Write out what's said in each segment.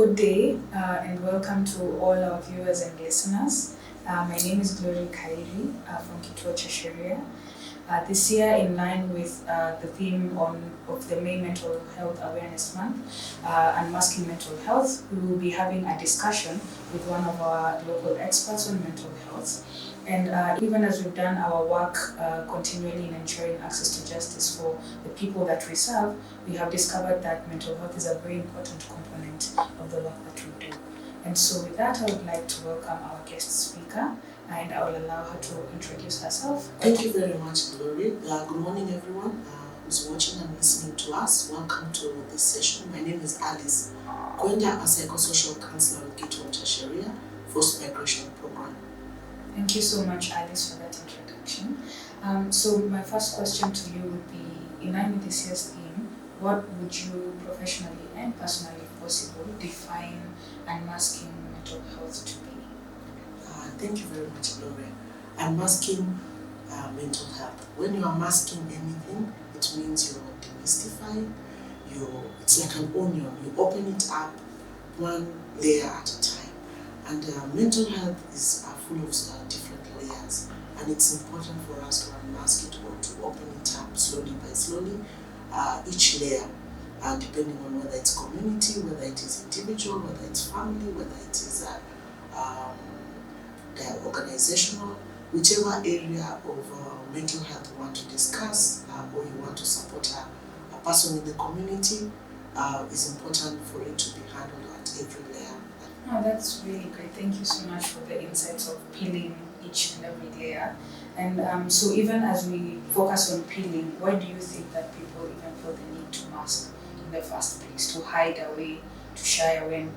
Good day and welcome to all our viewers and listeners. My name is Glory Kairi from Kituo Sheria. This year, in line with the theme of the May Mental Health Awareness Month, Unmasking Mental Health, we will be having a discussion with one of our local experts on mental health. And even as we've done our work continually in ensuring access to justice for the people that we serve, we have discovered that mental health is a very important component of the work that we do. And so with that, I would like to welcome our guest speaker, and I will allow her to introduce herself. Thank you very much, Glory. Good morning, everyone who's watching and listening to us. Welcome to this session. My name is Alice Kwenda, a psychosocial counsellor at Kituo Sheria, Forced Migration Program. Thank you so much, Alice, for that introduction. So my first question to you would be, in line with this year's theme, what would you professionally and personally, if possible, define unmasking mental health to be? Thank you very much, Gloria. Unmasking mental health. When you are masking anything, it means you're demystifying. It's like an onion. You open it up one layer at a time. And mental health is full of different layers. And it's important for us to unmask it or to open it up slowly by slowly. Each layer, depending on whether it's community, whether it is individual, whether it's family, whether it is organizational, whichever area of mental health you want to discuss or you want to support a person in the community, is important for it to be handled at every layer. Oh, that's really great. Thank you so much for the insights of peeling each and every layer. And so even as we focus on peeling, why do you think that people even feel the need to mask in the first place, to hide away, to shy away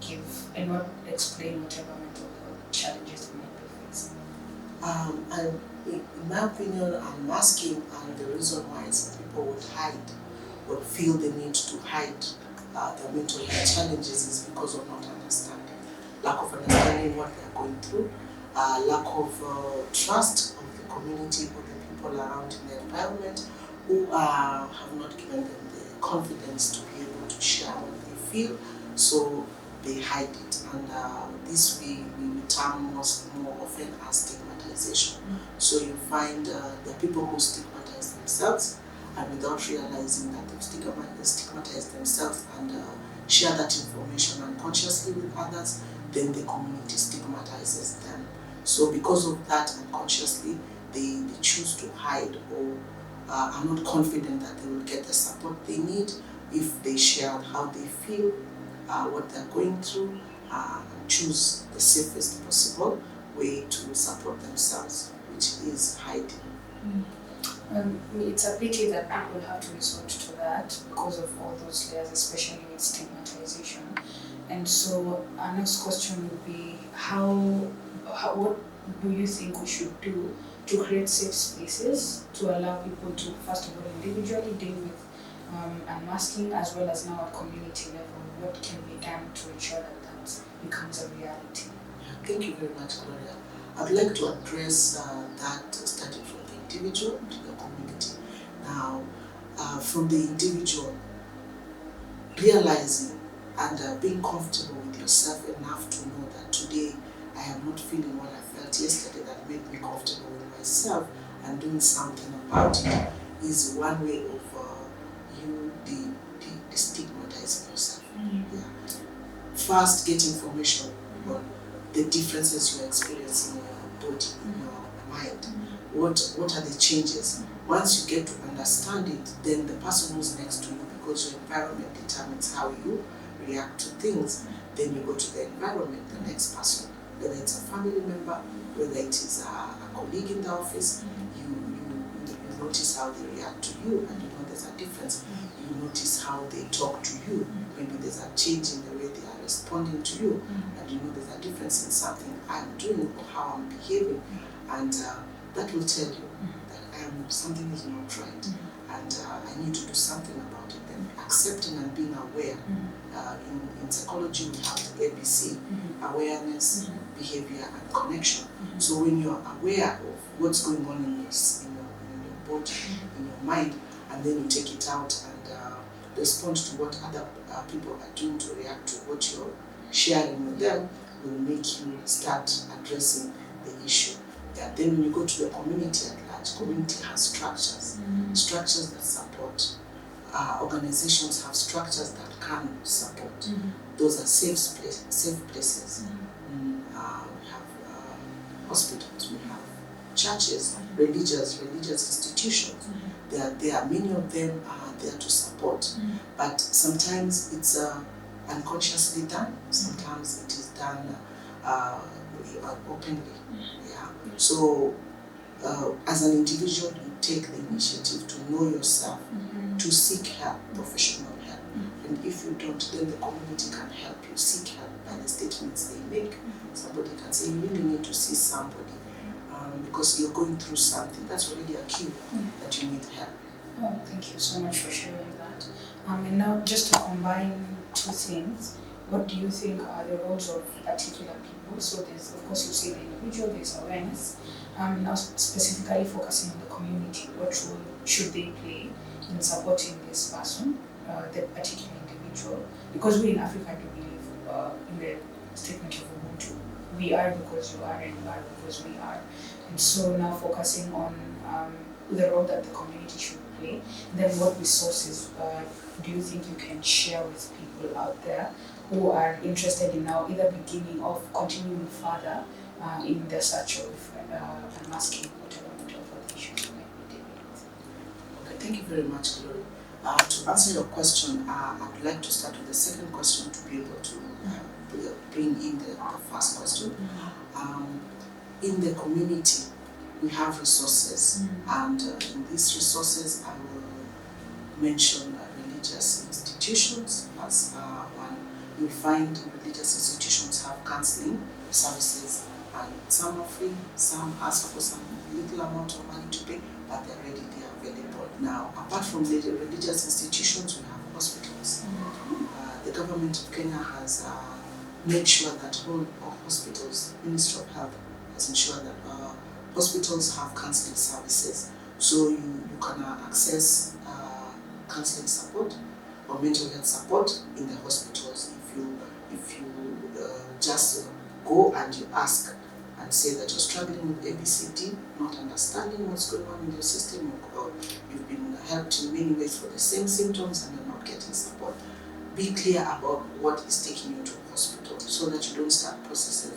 and not explain whatever mental health challenges they might be facing? And in my opinion, unmasking and the reason why some people would hide or feel the need to hide their mental health challenges is because of not understanding. Lack of understanding what they are going through, lack of trust of the community or the people around in the environment who have not given them the confidence to be able to share what they feel, so they hide it. And this we term more often as stigmatization. So you find the people who stigmatize themselves and without realizing that they've stigmatized themselves and share that information unconsciously with others, then the community stigmatizes them. So because of that, unconsciously, they choose to hide or are not confident that they will get the support they need if they share how they feel, what they're going through, and choose the safest possible way to support themselves, which is hiding. It's a pity that people have to resort to that because of all those layers, especially with stigmatization. And so our next question would be, what do you think we should do to create safe spaces to allow people to, first of all, individually deal with unmasking, as well as now at community level? What can be done to ensure that that becomes a reality? Thank you very much, Gloria. I'd like to address that starting from the individual to the community. Now, from the individual, realizing and being comfortable with yourself enough to know that today I am not feeling what I felt yesterday that made me comfortable with myself, and doing something about it is one way of you destigmatizing yourself. First, get information on the differences you're experiencing in your body, in your mind. What are the changes? Once you get to understand it, then the person who's next to you, because your environment determines how you react to things, then you go to the environment, the next person, whether it's a family member, whether it is a colleague in the office, you notice how they react to you, and you know there's a difference. You notice how they talk to you. Maybe there's a change in the way they are responding to you, and you know there's a difference in something I'm doing or how I'm behaving, and that will tell you that something is not right, and I need to do something about it. Then accepting and being aware. In psychology, we have the ABC: awareness, behavior, and connection. So when you're aware of what's going on in your body, in your mind, and then you take it out and respond to what other people are doing to react to what you're sharing with them will make you start addressing the issue. Yeah, then when you go to the community at large, community has structures, structures that support. Organizations have structures that can support. Those are safe places. We have hospitals, we have churches, religious institutions. There are many of them are there to support. But sometimes it's unconsciously done. Sometimes it is done openly. Yeah. So as an individual, you take the initiative to know yourself, to seek help, professional help. And if you don't, then the community can help you seek help by the statements they make. Somebody can say, you really need to see somebody because you're going through something. That's already a cue that you need help. Oh, thank you so much for sharing that. And now, just to combine two things, what do you think are the roles of particular people? So there's, of course, you say the individual, there's awareness. Now, specifically focusing on the community, what role should they play in supporting this person, the particular individual? Because we in Africa do believe in the statement of Ubuntu. We are because you are, and you are because we are. And so now focusing on the role that the community should play, then what resources do you think you can share with people out there who are interested in now either beginning or continuing further in the search of unmasking whatever mental health issues you might be dealing with? Okay, thank you very much, Glory. To answer your question, I would like to start with the second question to be able to bring in the first question. In the community, we have resources, and in these resources, I will mention religious institutions as one. You'll find religious institutions have counseling services, and some are free, some ask for some little amount of money to pay, but they're ready, they are available. Now, apart from the religious institutions, we have hospitals. The government of Kenya has made sure that all hospitals, Ministry of Health has ensured that hospitals have counseling services. So you can access counseling support or mental health support in the hospitals. If you just go and you ask and say that you're struggling with ABCD, not understanding what's going on in your system, or you've been helped in many ways for the same symptoms and you're not getting support, be clear about what is taking you to hospital so that you don't start processing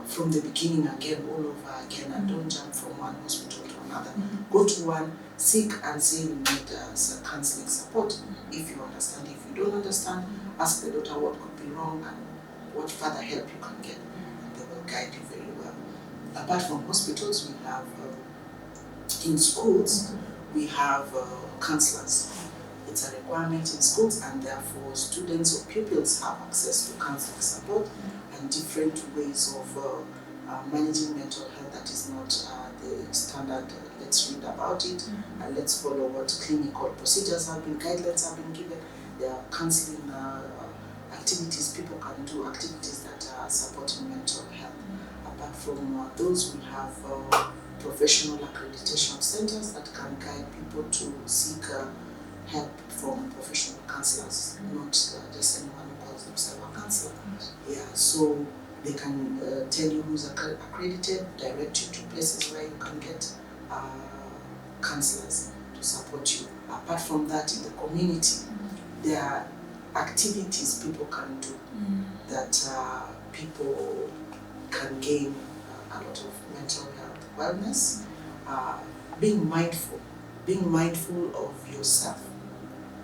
from the beginning again, all over again, and don't jump from one hospital to another. Go to one, seek and say you need some counseling support if you understand. If you don't understand, ask the doctor what could be wrong and what further help you can get, and they will guide you very well. Apart from hospitals, we have in schools, we have counselors. It's a requirement in schools, and therefore students or pupils have access to counseling support and different ways of managing mental health that is not the standard. Let's read about it and let's follow what clinical procedures have been, guidelines have been given. There are counseling activities people can do, activities that are supporting mental health. Apart from those, we have professional accreditation centers that can guide people to seek help from professional counselors, not just anyone who calls themselves a counselor. Yeah, so they can tell you who's accredited, direct you to places where you can get counselors to support you. Apart from that, in the community, there are activities people can do that people can gain a lot of mental health wellness. Being mindful of yourself.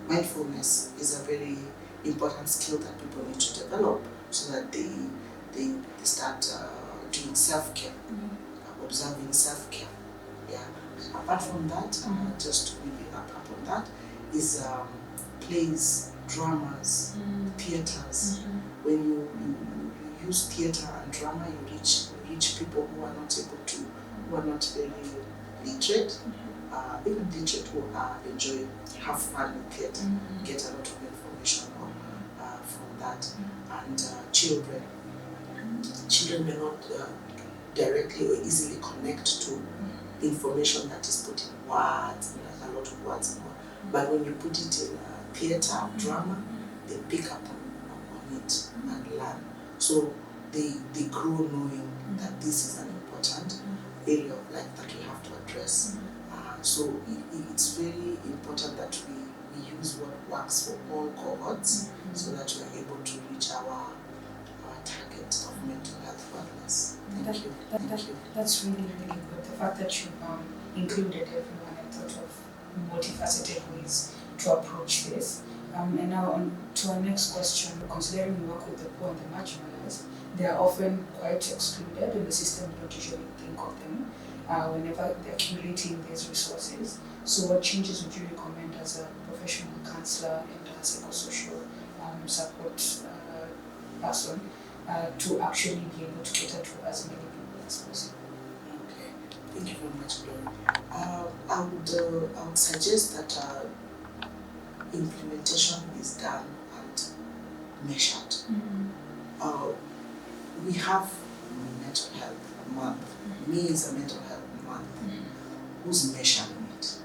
Mindfulness is a very important skill that people need to develop so that they start doing self-care, observing self-care. Yeah. Apart from that, just to maybe wrap up on that, is plays, dramas, theaters. When you use theater and drama, you reach people who are not able to, who are not very literate, even literate who enjoy, have fun with theater, get a lot of information from that. And children may not directly or easily connect to information that is put in words, a lot of words and all. But when you put it in theater, drama, they pick up on it and learn. So they grow knowing that this is an important area of life that we have to address. So it's very important that we use what works for all cohorts so that we are able to reach our target of mental health wellness. Thank you. That's really, really good. The fact that you included everyone and thought of multifaceted ways to approach this. And now on to our next question. Considering we work with the poor and the marginalized, they are often quite excluded and the system don't usually think of them whenever they're accumulating these resources. So what changes would you recommend as a professional counsellor and a psychosocial support person to actually be able to cater to as many people as possible? Okay, thank you very much, Glory. I would suggest that implementation is done and measured. We have mental health month. Me is a mental health month. Who's measuring it?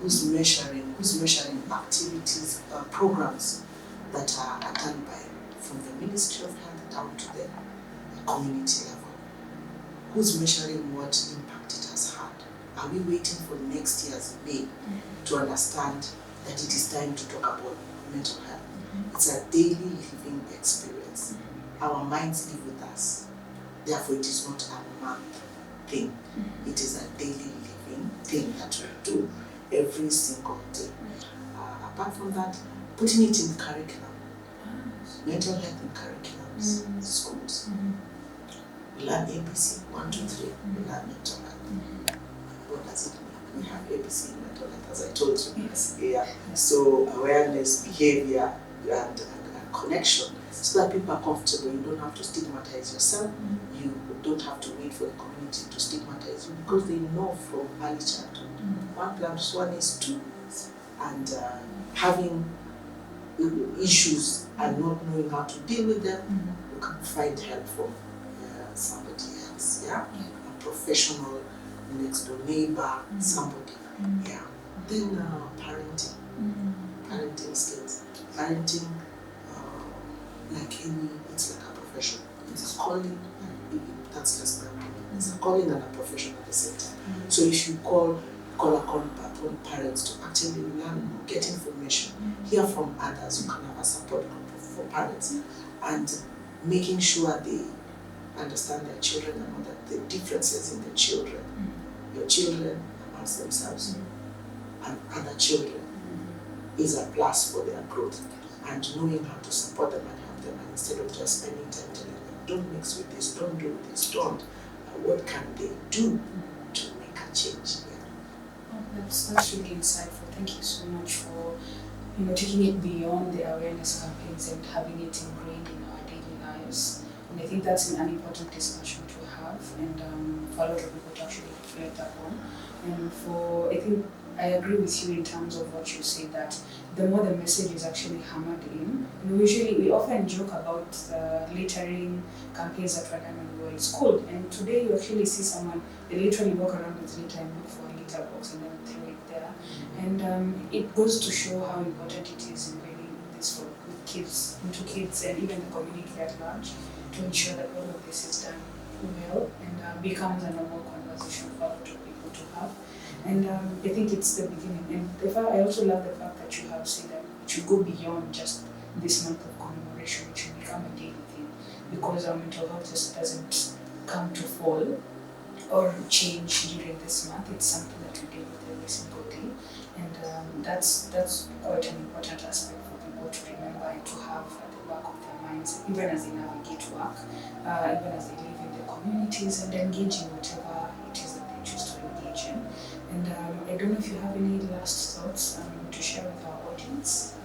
Who's measuring activities, programs that are done by from the Ministry of Health down to the community level? Who's measuring what impact it has had? Are we waiting for next year's May to understand that it is time to talk about mental health? It's a daily living experience. Our minds live with us. Therefore, it is not a month thing. It is a daily living thing that we do every single day. Apart from that, putting it in curriculum. Mental health in curriculums, schools. We learn ABC, 1, 2, 3. We learn mental health. What does it mean? We have ABC in mental health, as I told you. Yes. Yeah. So awareness, behavior, and connection, so that people are comfortable. You don't have to stigmatize yourself. You don't have to wait for the community to stigmatize you, because they know from early childhood. 1 plus 1 is 2. And having issues and not knowing how to deal with them, you can find help from somebody else. Yeah, a professional, next door neighbor, somebody. Yeah. Then parenting skills. Parenting, it's like a profession. It is calling, that's just my opinion. It's a calling and a profession at the same time. So if you call upon parents to actually learn, get information, hear from others, you can have a support group for parents, and making sure they understand their children and know that the differences in the children, your children amongst themselves and other children, is a plus for their growth, and knowing how to support them and help them, and instead of just spending time telling them, don't mix with this, don't do this, don't. What can they do to make a change? That's really insightful. Thank you so much for taking it beyond the awareness campaigns and having it ingrained in our daily lives. And I think that's an important discussion to have, and for a lot of people to actually reflect upon. And I think I agree with you in terms of what you say, that the more the message is actually hammered in. We often joke about the littering campaigns that were done when we were in school. And today you actually see someone, they literally walk around with litter and look for a litter box and then throw it there. And it goes to show how important it is in bringing this with kids, into kids and even the community at large, to ensure that all of this is done well and becomes a normal conversation for a lot of people to have. And I think it's the beginning. And I also love the fact that you have said that it should go beyond just this month of commemoration. It should become a daily thing, because our mental health just doesn't come to fall or change during this month. It's something that we deal with every single day. And that's quite an important aspect for people to remember and to have at the back of their minds, even as they navigate work, even as they live in their communities and engage in whatever it is that they choose to engage in. And I don't know if you have any last thoughts to share with our audience.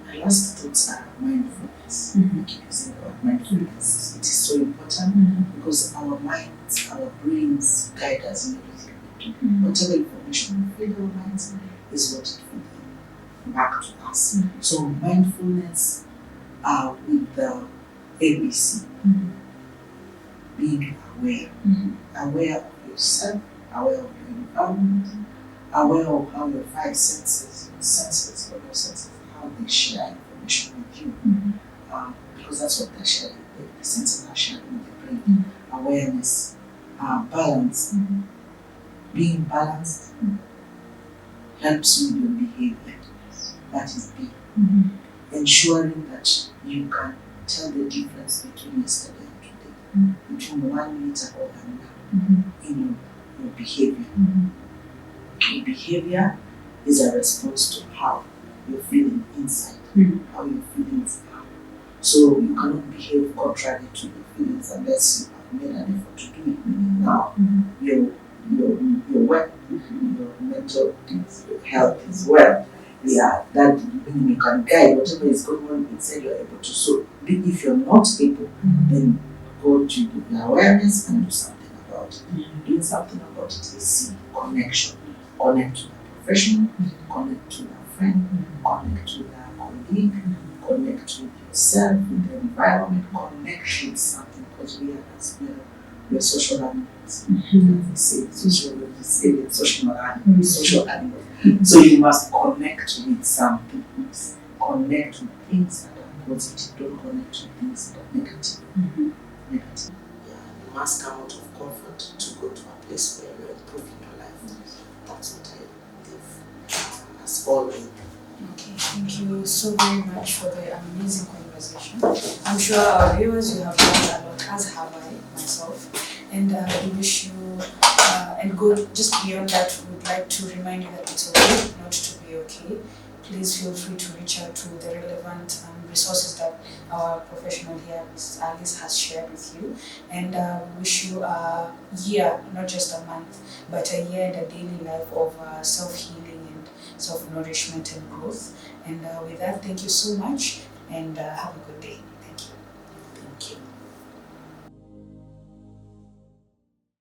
My last thoughts are mindfulness. Yes, mindfulness. It is so important because our minds, our brains guide us in everything we do. Whatever information we feed our minds is what it feeds back to us. So mindfulness with the ABC, being aware of yourself, aware of your environment, aware of how your 5 senses, how they share information with you. Because that's what they're sharing, the senses are sharing with the brain. Awareness, balance. Being balanced helps you with your behavior. That is big. Ensuring that you can tell the difference between yesterday and today, between 1 minute ago and now, in your behavior. Your behavior is a response to how you're feeling inside, how you're feeling now. So you cannot behave contrary to your feelings unless you have made an effort to do it. Meaning now your well, your mental health is well. Yeah, that meaning you can guide whatever is going on inside. You're able to. So if you're not able, then go to the awareness and do something about it. Doing something about it is see connection. Connect to the professional, connect to the friend, connect to the colleague, connect to yourself, with the environment, connect with something, because we are as well. We are social animals. We say social animals. So you must connect with something. Connect with things that are positive. Don't connect with things that are negative. Negative. Yeah, you must come out of comfort to go to a place where you're improving your life. That's what I believe. As always. Okay, thank you so very much for the amazing conversation. I'm sure our viewers, you have learned a lot, as have I myself. And we wish you, and go just beyond that, we would like to remind you that it's okay not to be okay. Please feel free to reach out to the relevant resources that our professional here, Ms. Alice, has shared with you. And we wish you a year, not just a month, but a year in the daily life of self-healing and self-nourishment and growth. And with that, thank you so much, and have a good day.